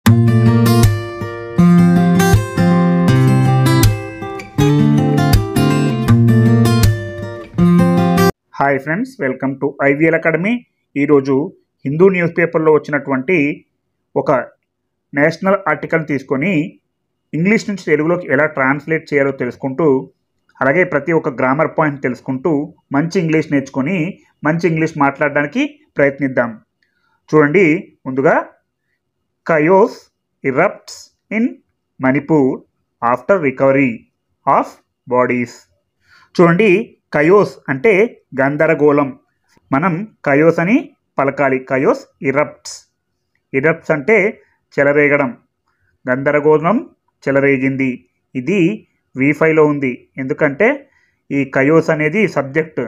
Hi friends, welcome to IVL academy. ఈరోజు Hindu news పేపర్లో వచ్చినటువంటి ఒక నేషనల్ ఆర్టికల్ తీసుకొని ఇంగ్లీష్ నుంచి తెలుగులోకి ఎలా ట్రాన్స్లేట్ చేయాలో తెలుసుకుంటూ, అలాగే ప్రతి ఒక్క గ్రామర్ పాయింట్ తెలుసుకుంటూ మంచి ఇంగ్లీష్ నేర్చుకొని మంచి ఇంగ్లీష్ మాట్లాడడానికి ప్రయత్నిద్దాం. చూడండి, ముందుగా chaos erupts in Manipur after recovery of bodies. చూడండి, కయోస్ అంటే గందరగోళం. మనం కయోస్ అని పలకాలి. కయోస్ ఇరప్ట్స్. ఇరప్ట్స్ అంటే చెలరేగడం. గందరగోళం చెలరేగింది. ఇది V5లో ఉంది. ఎందుకంటే ఈ కయోస్ అనేది సబ్జెక్ట్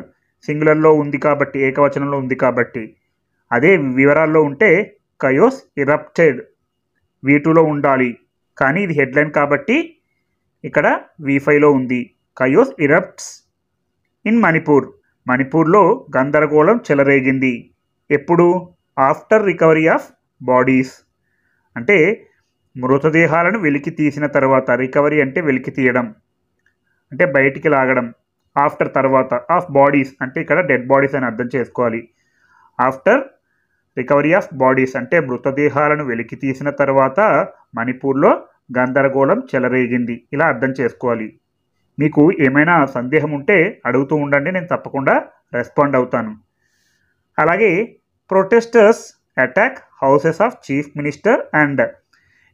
సింగులర్లో ఉంది కాబట్టి, ఏకవచనంలో ఉంది కాబట్టి. అదే వివరాల్లో ఉంటే కయోస్ ఇరప్టెడ్ V2లో ఉండాలి. కానీ ఇది హెడ్లైన్ కాబట్టి ఇక్కడ V5లో ఉంది. Chaos erupts in Manipur. మణిపూర్లో గందరగోళం చెలరేగింది. ఎప్పుడు? ఆఫ్టర్ రికవరీ ఆఫ్ బాడీస్ అంటే మృతదేహాలను వెలికి తీసిన తర్వాత. రికవరీ అంటే వెలికి తీయడం, అంటే బయటికి లాగడం. ఆఫ్టర్ తర్వాత, ఆఫ్ బాడీస్ అంటే ఇక్కడ డెడ్ బాడీస్ అని అర్థం చేసుకోవాలి. ఆఫ్టర్ రికవరీ ఆఫ్ బాడీస్ అంటే మృతదేహాలను వెలికి తీసిన తర్వాత మణిపూర్లో గందరగోళం చెలరేగింది. ఇలా అర్థం చేసుకోవాలి. మీకు ఏమైనా సందేహం ఉంటే అడుగుతూ ఉండండి, నేను తప్పకుండా రెస్పాండ్ అవుతాను. అలాగే protesters attack houses of chief minister and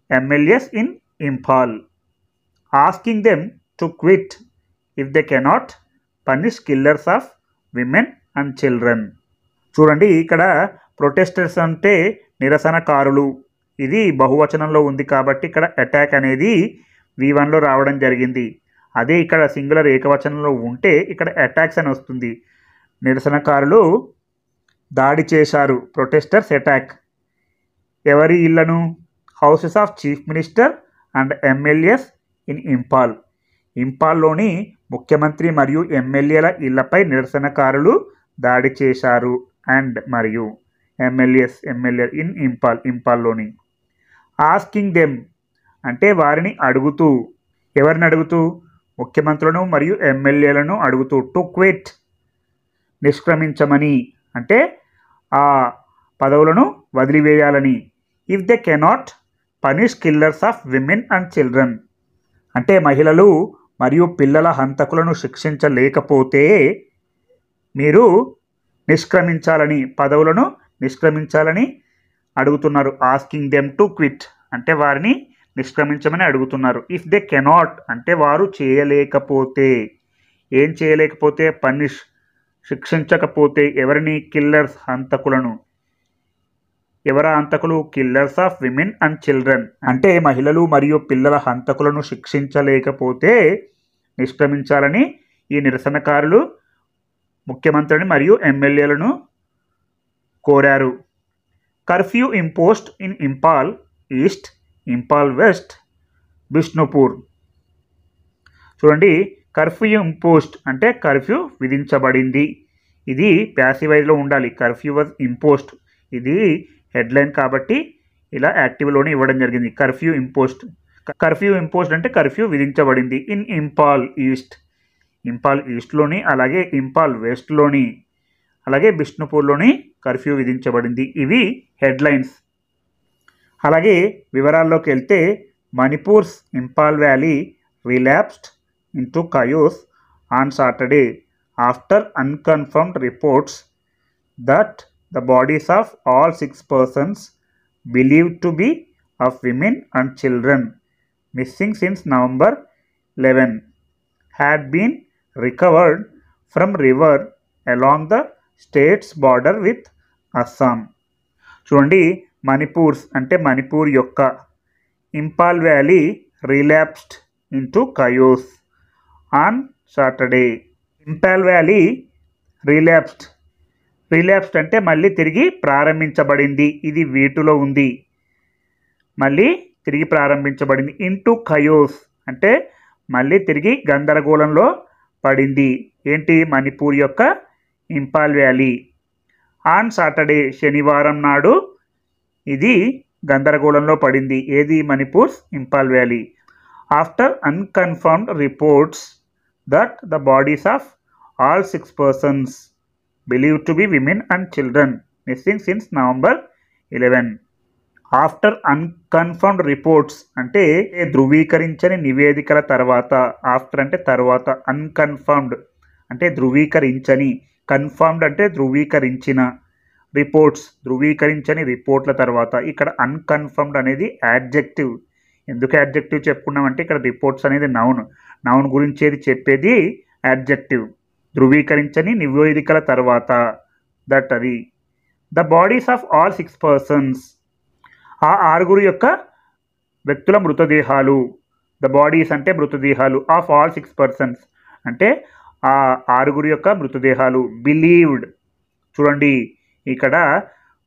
MLAs in Imphal, asking them to quit if they cannot punish killers of women and children. చూడండి, ఇక్కడ ప్రొటెస్టర్స్ అంటే నిరసనకారులు. ఇది బహువచనంలో ఉంది కాబట్టి ఇక్కడ అటాక్ అనేది V1లో రావడం జరిగింది. అదే ఇక్కడ సింగులర్ ఏకవచనంలో ఉంటే ఇక్కడ అటాక్స్ అని వస్తుంది. నిరసనకారులు దాడి చేశారు. ప్రొటెస్టర్స్ అటాక్ ఎవరి ఇళ్లను? Houses of chief minister and MLAs in Imphal. ఇంఫాల్లోని ముఖ్యమంత్రి మరియు MLAల ఇళ్లపై నిరసనకారులు దాడి చేశారు. అండ్ మరియు MLA ఇన్ ఇంఫాల్, ఇంఫాల్లోని. ఆస్కింగ్ దెమ్ అంటే వారిని అడుగుతూ. ఎవరిని అడుగుతూ? ముఖ్యమంత్రులను మరియు MLAలను అడుగుతూ. టు క్విట్ నిష్క్రమించమని, అంటే ఆ పదవులను వదిలివేయాలని. If they cannot punish killers of women and children అంటే మహిళలు మరియు పిల్లల హంతకులను శిక్షించలేకపోతే మీరు నిష్క్రమించాలని, పదవులను నిష్క్రమించాలని అడుగుతున్నారు. ఆస్కింగ్ దెమ్ టు క్విట్ అంటే వారిని నిష్క్రమించమని అడుగుతున్నారు. ఇఫ్ దే కెనాట్ అంటే వారు చేయలేకపోతే. ఏం చేయలేకపోతే? పనిష్ శిక్షించకపోతే. ఎవరిని? కిల్లర్స్ హంతకులను. ఎవరా హంతకులు? Killers of women and children అంటే మహిళలు మరియు పిల్లల హంతకులను శిక్షించలేకపోతే నిష్క్రమించాలని ఈ నిరసనకారులు ముఖ్యమంత్రిని మరియు MLAలను కోరారు. Curfew imposed in Imphal east, Imphal west, Bishnupur. చూడండి, కర్ఫ్యూ ఇంపోజ్డ్ అంటే కర్ఫ్యూ విధించబడింది. ఇది ప్యాసివైజ్లో ఉండాలి. Curfew was imposed. ఇది హెడ్లైన్ కాబట్టి ఇలా యాక్టివ్లోనే ఇవ్వడం జరిగింది. Curfew imposed. కర్ఫ్యూ ఇంపోజ్డ్ అంటే కర్ఫ్యూ విధించబడింది. ఇన్ ఇంఫాల్ ఈస్ట్, ఇంఫాల్ ఈస్ట్లోని, అలాగే ఇంఫాల్ వెస్ట్లోని, అలాగే బిష్ణుపూర్లోని కర్ఫ్యూ విధించబడింది. ఇవి హెడ్లైన్స్. అలాగే వివరాల్లోకి వెళ్తే Manipur's Imphal valley relapsed into chaos on Saturday after unconfirmed reports that the bodies of all 6 persons believed to be of women and children missing since November 11 had been recovered from river along the state's border with Assam. చూడండి, మణిపూర్స్ అంటే మణిపూర్ యొక్క, Imphal valley relapsed into chaos on Saturday. Imphal valley రిలాప్స్డ్. రిలాప్స్డ్ అంటే మళ్ళీ తిరిగి ప్రారంభించబడింది. ఇది V2లో ఉంది. మళ్ళీ తిరిగి ప్రారంభించబడింది. ఇంటూ కయోస్ అంటే మళ్ళీ తిరిగి గందరగోళంలో పడింది. ఏంటి? మణిపూర్ యొక్క ఇంఫాల్ వ్యాలీ. ఆన్ సాటర్డే శనివారం నాడు ఇది గందరగోళంలో పడింది. ఏది? Manipur's Imphal valley. After unconfirmed reports that the bodies of all 6 persons believed to be women and children missing since November 11. After unconfirmed reports అంటే ధృవీకరించని నివేదికల తర్వాత, ఆఫ్టర్ అంటే తర్వాత, అన్కన్ఫర్మ్డ్ అంటే ధృవీకరించని, కన్ఫర్మ్డ్ అంటే ధృవీకరించిన, రిపోర్ట్స్ ధృవీకరించని రిపోర్ట్ల తర్వాత. ఇక్కడ అన్కన్ఫర్మ్డ్ అనేది యాడ్జెక్టివ్. ఎందుకు యాడ్జెక్టివ్ చెప్పుకున్నామంటే ఇక్కడ రిపోర్ట్స్ అనేది నౌన్ గురించేది చెప్పేది యాడ్జెక్టివ్. ధృవీకరించని నివేదికల తర్వాత, దట్ అది. The bodies of all 6 persons, ఆ 6 యొక్క వ్యక్తుల మృతదేహాలు. ద బాడీస్ అంటే మృతదేహాలు, ఆఫ్ ఆల్ 6 persons అంటే ఆ 6 యొక్క మృతదేహాలు. బిలీవ్డ్, చూడండి ఇక్కడ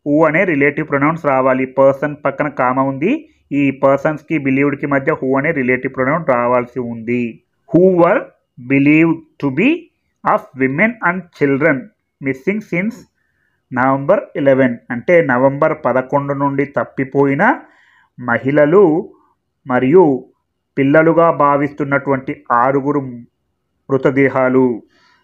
హూ అనే రిలేటివ్ ప్రొనౌన్స్ రావాలి. పర్సన్ పక్కన కామ ఉంది. ఈ పర్సన్స్కి బిలీవ్డ్కి మధ్య హూ అనే రిలేటివ్ ప్రొనౌన్ రావాల్సి ఉంది. Who were believed to be of women and children missing since November 11 అంటే నవంబర్ 11 నుండి తప్పిపోయిన మహిళలు మరియు పిల్లలుగా భావిస్తున్నటువంటి 6 మృతదేహాలు.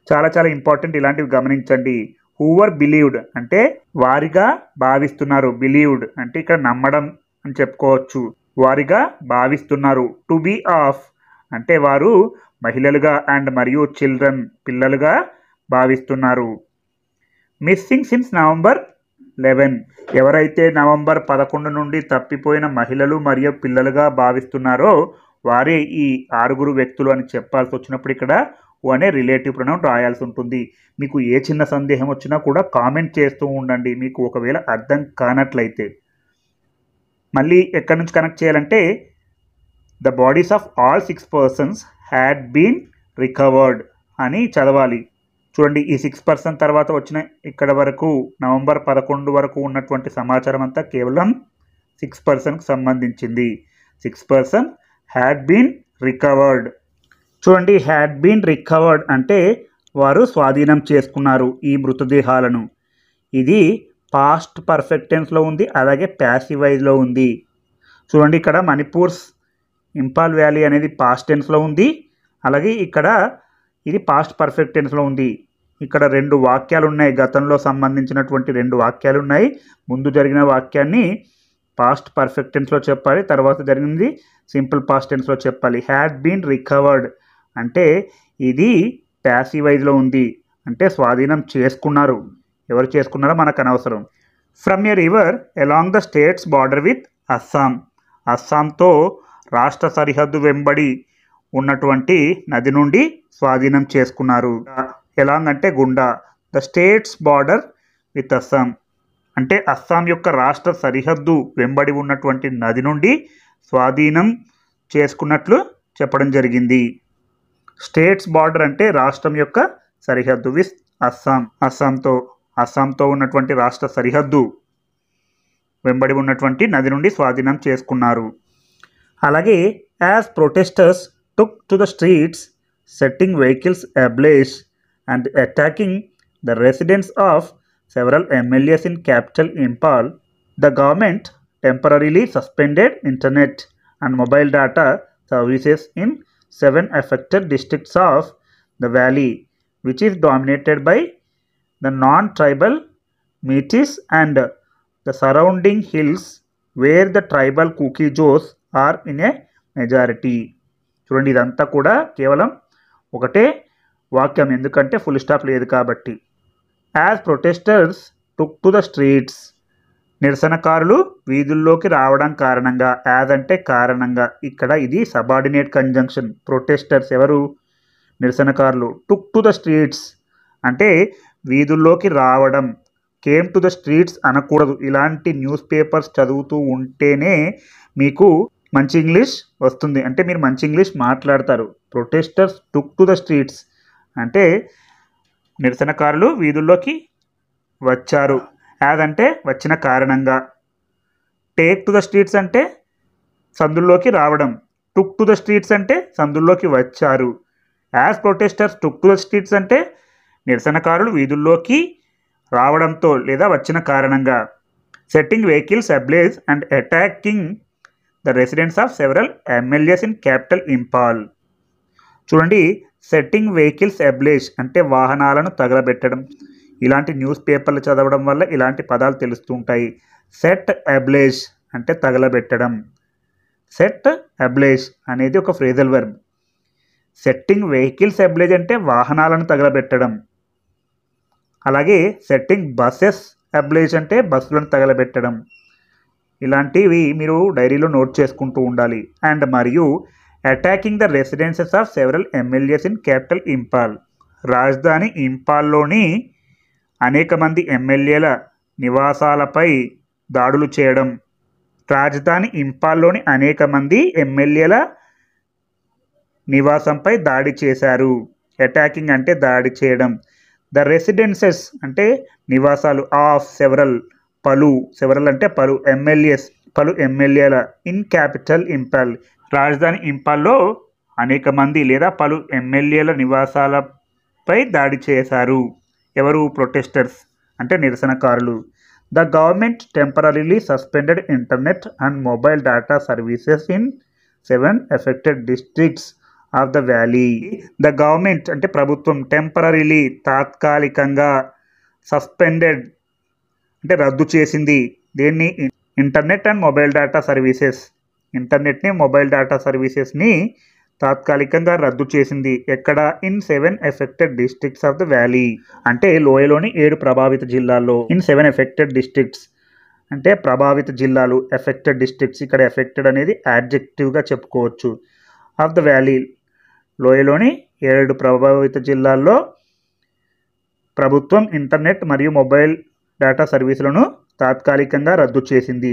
చాలా చాలా ఇంపార్టెంట్, ఇలాంటివి గమనించండి. హూ వర్ బిలీవ్డ్ అంటే వారిగా భావిస్తున్నారు. బిలీవ్డ్ అంటే ఇక్కడ నమ్మడం అని చెప్పుకోవచ్చు. వారిగా భావిస్తున్నారు. టు బీ ఆఫ్ అంటే వారు మహిళలుగా, అండ్ మరియు చిల్డ్రన్ పిల్లలుగా భావిస్తున్నారు. మిస్సింగ్ సిన్స్ నవంబర్ 11 ఎవరైతే నవంబర్ 11 నుండి తప్పిపోయిన మహిళలు మరియు పిల్లలుగా భావిస్తున్నారో వారే ఈ 6 వ్యక్తులు అని చెప్పాల్సి వచ్చినప్పుడు ఇక్కడ అనే రిలేటివ్ ప్రొనౌన్ రాయాల్సి ఉంటుంది. మీకు ఏ చిన్న సందేహం వచ్చినా కూడా కామెంట్ చేస్తూ ఉండండి, మీకు ఒకవేళ అర్థం కానట్లయితే. మళ్ళీ ఎక్కడి నుంచి కనెక్ట్ చేయాలంటే the bodies of all 6 persons had been recovered అని చదవాలి. చూడండి, ఈ 6% తర్వాత వచ్చిన ఇక్కడ వరకు నవంబర్ 11 వరకు ఉన్నటువంటి సమాచారం అంతా కేవలం 6%కి సంబంధించింది. 6% హ్యాడ్ బీన్ రికవర్డ్. చూడండి, హ్యాడ్ బీన్ రికవర్డ్ అంటే వారు స్వాధీనం చేసుకున్నారు ఈ మృతదేహాలను. ఇది పాస్ట్ పర్ఫెక్ట్ టెన్స్లో ఉంది, అలాగే ప్యాసివ్ వైజ్లో ఉంది. చూడండి, ఇక్కడ మణిపూర్స్ ఇంపాల్ వ్యాలీ అనేది పాస్ట్ టెన్స్లో ఉంది, అలాగే ఇక్కడ ఇది పాస్ట్ పర్ఫెక్ట్ టెన్స్లో ఉంది. ఇక్కడ 2 వాక్యాలు ఉన్నాయి, గతంలో సంబంధించినటువంటి 2 వాక్యాలు ఉన్నాయి. ముందు జరిగిన వాక్యాన్ని పాస్ట్ పర్ఫెక్ట్ టెన్స్లో చెప్పాలి, తర్వాత జరిగింది సింపుల్ పాస్ట్ టెన్స్లో చెప్పాలి. హ్యాడ్ బీన్ రికవర్డ్ అంటే ఇది ప్యాసివ్ వైజ్లో ఉంది, అంటే స్వాధీనం చేసుకున్నారు. ఎవరు చేసుకున్నారో మనకు అనవసరం. From a river along the state's border with Assam, అస్సాంతో రాష్ట్ర సరిహద్దు వెంబడి ఉన్నటువంటి నది నుండి స్వాధీనం చేసుకున్నారు. ఎలాంగ్ అంటే గుండా, the state's border with Assam అంటే అస్సాం యొక్క రాష్ట్ర సరిహద్దు వెంబడి ఉన్నటువంటి నది నుండి స్వాధీనం చేసుకున్నట్లు చెప్పడం జరిగింది. స్టేట్స్ బార్డర్ అంటే రాష్ట్రం యొక్క సరిహద్దు, విత్ అస్సాం అస్సాంతో ఉన్నటువంటి రాష్ట్ర సరిహద్దు వెంబడి ఉన్నటువంటి నది నుండి స్వాధీనం చేసుకున్నారు. అలాగే as protesters took to the streets setting vehicles అబ్లేజ్ and attacking the residence of several MLAs in capital Impal, the government temporarily suspended internet and mobile data services in 7 affected districts of the valley, which is dominated by the non-tribal Metis and the surrounding hills where the tribal Kukijos are in a majority. చూడండి, ఇదంతా కూడా కేవలం ఒకటే వాక్యం, ఎందుకంటే full stop లేదు కాబట్టి. As protesters took to the streets నిరసనకారులు వీధుల్లోకి రావడం కారణంగా, యాజ్ అంటే కారణంగా, ఇక్కడ ఇది సబార్డినేట్ కంజంక్షన్. ప్రొటెస్టర్స్ ఎవరు? నిరసనకారులు. టుక్ టు ద స్ట్రీట్స్ అంటే వీధుల్లోకి రావడం. కేమ్ టు ద స్ట్రీట్స్ అనకూడదు. ఇలాంటి న్యూస్ పేపర్స్ చదువుతూ ఉంటేనే మీకు మంచి ఇంగ్లీష్ వస్తుంది, అంటే మీరు మంచి ఇంగ్లీష్ మాట్లాడతారు. Protesters took to the streets అంటే నిరసనకారులు వీధుల్లోకి వచ్చారు. యాజ్ అంటే వచ్చిన కారణంగా. టేక్ టు ద స్ట్రీట్స్ అంటే సందుల్లోకి రావడం. టుక్ టు ద స్ట్రీట్స్ అంటే సందుల్లోకి వచ్చారు. As protesters took to the streets అంటే నిరసనకారులు వీధుల్లోకి రావడంతో లేదా వచ్చిన కారణంగా. setting vehicles ablaze and attacking the residence of several MLAs in capital Impal. చూడండి, సెట్టింగ్ వెహికల్స్ అబ్లేజ్ అంటే వాహనాలను తగలబెట్టడం. ఇలాంటి న్యూస్ పేపర్లు చదవడం వల్ల ఇలాంటి పదాలు తెలుస్తుంటాయి. సెట్ అబ్లేజ్ అంటే తగలబెట్టడం. సెట్ అబ్లేజ్ అనేది ఒక ఫ్రేజల్ వర్బ్. సెట్టింగ్ వెహికల్స్ అబ్లేజ్ అంటే వాహనాలను తగలబెట్టడం. అలాగే సెట్టింగ్ బస్సెస్ అబ్లేజ్ అంటే బస్సులను తగలబెట్టడం. ఇలాంటివి మీరు డైరీలో నోట్ చేసుకుంటూ ఉండాలి. అండ్ మరియు attacking the residences of several MLAs in capital Imphal. రాజధాని ఇంపాల్లోని అనేక మంది ఎమ్మెల్యేల నివాసాలపై దాడులు చేయడం. రాజధాని ఇంపాల్లోని అనేక మంది ఎమ్మెల్యేల నివాసంపై దాడి చేశారు. అటాకింగ్ అంటే దాడి చేయడం. ద రెసిడెన్సెస్ అంటే నివాసాలు ఆఫ్ సెవరల్ సెవరల్ అంటే పలు ఎమ్మెల్యేల ఇన్ క్యాపిటల్ ఇంపాల్. రాజధాని ఇంపాల్లో అనేక మంది లేదా పలు ఎమ్మెల్యేల నివాసాలపై దాడి చేశారు. ఎవరు? ప్రొటెస్టర్స్ అంటే నిరసనకారులు. The government temporarily suspended internet and mobile data services in 7 affected districts of the valley. The government అంటే ప్రభుత్వం, టెంపరరీలీ తాత్కాలికంగా, సస్పెండెడ్ అంటే రద్దు చేసింది. దేన్ని? Internet and mobile data services. ఇంటర్నెట్ని, మొబైల్ డేటా సర్వీసెస్ని తాత్కాలికంగా రద్దు చేసింది. ఎక్కడ? In 7 affected districts of the valley అంటే లోయలోని 7 ప్రభావిత జిల్లాల్లో. ఇన్ 7 ఎఫెక్టెడ్ డిస్ట్రిక్ట్స్ అంటే ప్రభావిత జిల్లాలు. ఎఫెక్టెడ్ డిస్ట్రిక్ట్స్, ఇక్కడ ఎఫెక్టెడ్ అనేది యాడ్జెక్టివ్గా చెప్పుకోవచ్చు. ఆఫ్ ద వ్యాలీ లోయలోని 7 ప్రభావిత జిల్లాల్లో ప్రభుత్వం ఇంటర్నెట్ మరియు మొబైల్ డేటా సర్వీసులను తాత్కాలికంగా రద్దు చేసింది.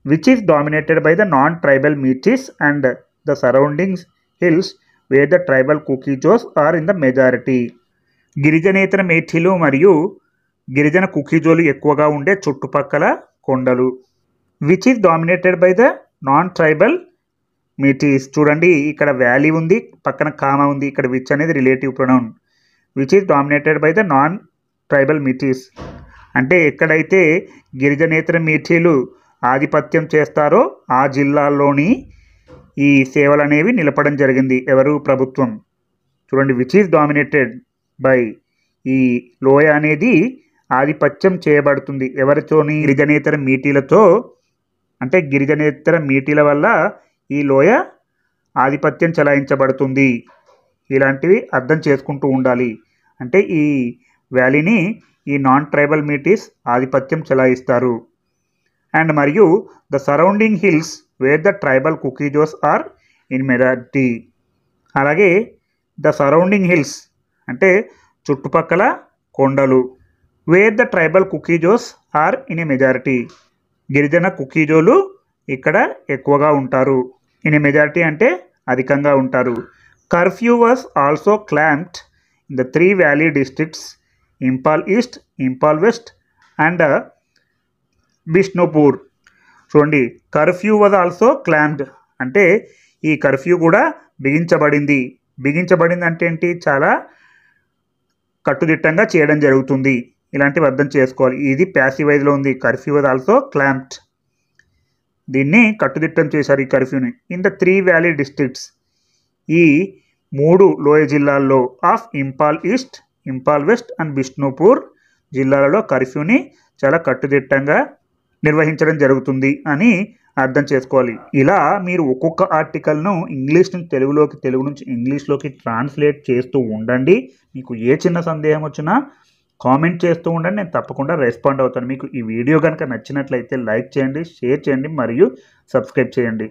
Which is dominated by the non tribal Meiteis and the surroundings hills where the tribal Kuki-Zos are in the majority. గిరిజనేతర మేఠీలు మరియు గిరిజన కుకీజోలు ఎక్కువగా ఉండే చుట్టుపక్కల కొండలు. Which is dominated by the non tribal Meiteis. చూడండి, ఇక్కడ వ్యాలీ ఉంది, పక్కన కామా ఉంది. ఇక్కడ విచ్ అనేది relative pronoun. Which is dominated by the non tribal Meiteis అంటే ఎక్కడైతే గిరిజనేతర మీఠీలు ఆధిపత్యం చేస్తారో ఆ జిల్లాల్లోని ఈ సేవలు అనేవి నిలపడం జరిగింది. ఎవరు? ప్రభుత్వం. చూడండి, విచ్ ఈస్ డామినేటెడ్ బై, ఈ లోయ అనేది ఆధిపత్యం చేయబడుతుంది. ఎవరితోని? గిరిజనేతర మీటీలతో. అంటే గిరిజనేతర మీటీల వల్ల ఈ లోయ ఆధిపత్యం చెలాయించబడుతుంది. ఇలాంటివి అర్థం చేసుకుంటూ ఉండాలి. అంటే ఈ వ్యాలీని ఈ నాన్ ట్రైబల్ మీటీస్ ఆధిపత్యం చెలాయిస్తారు. అండ్ మరియు the surrounding hills where the tribal Kuki-Zos are in majority. అలాగే ద సరౌండింగ్ హిల్స్ అంటే చుట్టుపక్కల కొండలు. Where the tribal Kuki-Zos are in a majority. గిరిజన కుకీజోలు ఇక్కడ ఎక్కువగా ఉంటారు. ఇన్ ఏ మెజారిటీ అంటే అధికంగా ఉంటారు. Curfew was also clamped in the 3 valley districts Imphal east, Imphal west and Bishnupur. చూడండి, కర్ఫ్యూ వాజ్ ఆల్సో క్లాంప్డ్ అంటే ఈ కర్ఫ్యూ కూడా బిగించబడింది. బిగించబడింది అంటే ఏంటి? చాలా కట్టుదిట్టంగా చేయడం జరుగుతుంది. ఇలాంటివి అర్థం చేసుకోవాలి. ఇది ప్యాసివైజ్లో ఉంది. కర్ఫ్యూ వాజ్ ఆల్సో క్లాంప్డ్, దీన్ని కట్టుదిట్టం చేశారు ఈ కర్ఫ్యూని. ఇన్ ద 3 వ్యాలీ డిస్ట్రిక్ట్స్, ఈ 3 లోయ జిల్లాల్లో of Imphal east, Imphal west and Bishnupur జిల్లాలలో కర్ఫ్యూని చాలా కట్టుదిట్టంగా నిర్వహించడం జరుగుతుంది అని అర్థం చేసుకోవాలి. ఇలా మీరు ఒక్కొక్క ఆర్టికల్ను ఇంగ్లీష్ నుంచి తెలుగులోకి, తెలుగు నుంచి ఇంగ్లీష్లోకి ట్రాన్స్లేట్ చేస్తూ ఉండండి. మీకు ఏ చిన్న సందేహం వచ్చినా కామెంట్ చేస్తూ ఉండండి, నేను తప్పకుండా రెస్పాండ్ అవుతాను. మీకు ఈ వీడియో కనుక నచ్చినట్లయితే లైక్ చేయండి, షేర్ చేయండి మరియు సబ్స్క్రైబ్ చేయండి.